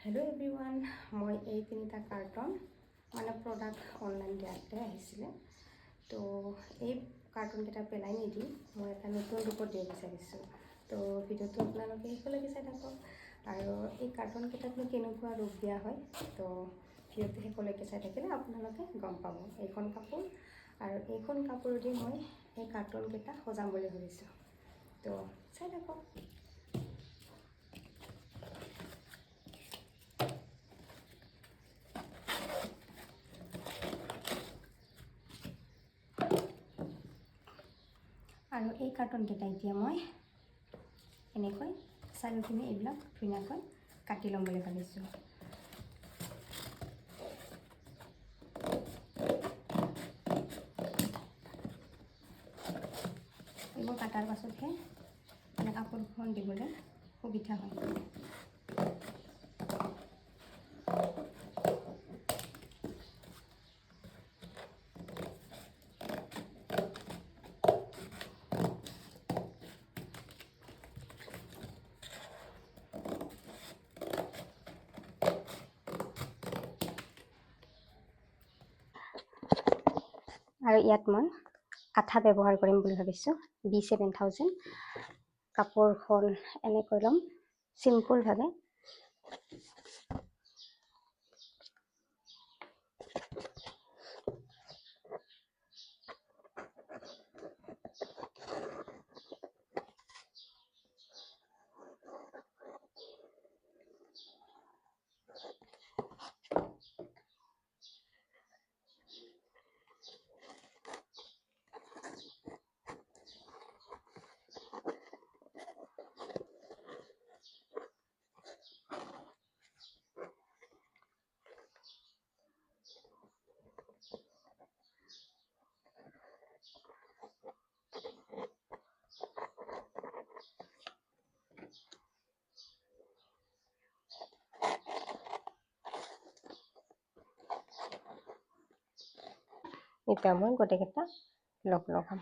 Hello' everyone, মই এই তিনিটা কাৰ্টন মানে প্ৰডাক্ট অনলাইন দিয়াতে আহিছিলে। তো এই কাৰ্টনকেইটা পেলাই নিদি মই এটা নতুন ৰূপত দিব বিচাৰিছোঁ। তো ভিডিঅ'টো আপোনালোকে শেষলৈকে চাই থাকক আৰু এই কাৰ্টনকেইটাকনো কেনেকুৱা ৰূপ দিয়া হয়, তো ভিডিঅ'টো শেষলৈকে চাই থাকিলে আপোনালোকে গম পাব। এইখন কাপোৰ আৰু এইখন কাপোৰেদি মই এই কাৰ্টনকেইটা সজাম বুলি ভাবিছোঁ। তো চাই থাকক। আৰু এই কাৰ্টনকেইটা এতিয়া মই এনেকৈ চাৰিওপিনে এইবিলাক ধুনীয়াকৈ কাটি ল'ম বুলি ভাবিছোঁ। এইবোৰ কাটাৰ পাছতহে মানে কাপোৰখন দিবলৈ সুবিধা হয়। আৰু ইয়াত মই আঠা ব্যৱহাৰ কৰিম বুলি ভাবিছোঁ। B7000 কাপোৰখন এনেকৈ ল'ম চিম্পুলভাৱে। এতিয়া মই গোটেইকেইটা লগাম।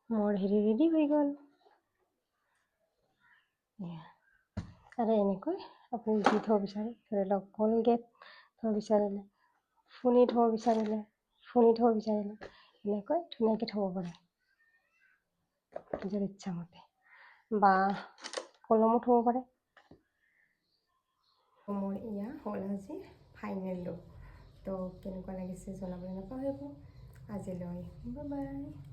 মোৰ হেৰি ৰেডি হৈ গ'ল। আৰু এনেকৈ আপুনি যি থ'ব বিচাৰে, ধৰি লওক কলগেট থ'ব বিচাৰিলে, ফণী থ'ব বিচাৰিলে, এনেকৈ ধুনীয়াকৈ থ'ব পাৰে নিজৰ ইচ্ছামতে, বা কলমো থ'ব পাৰে। মোৰ এয়া হ'ল আজি ফাইনেল লুক। তো কেনেকুৱা লাগিছে জনাবলৈ নাপাহৰিব। আজিলৈ বাই বাই।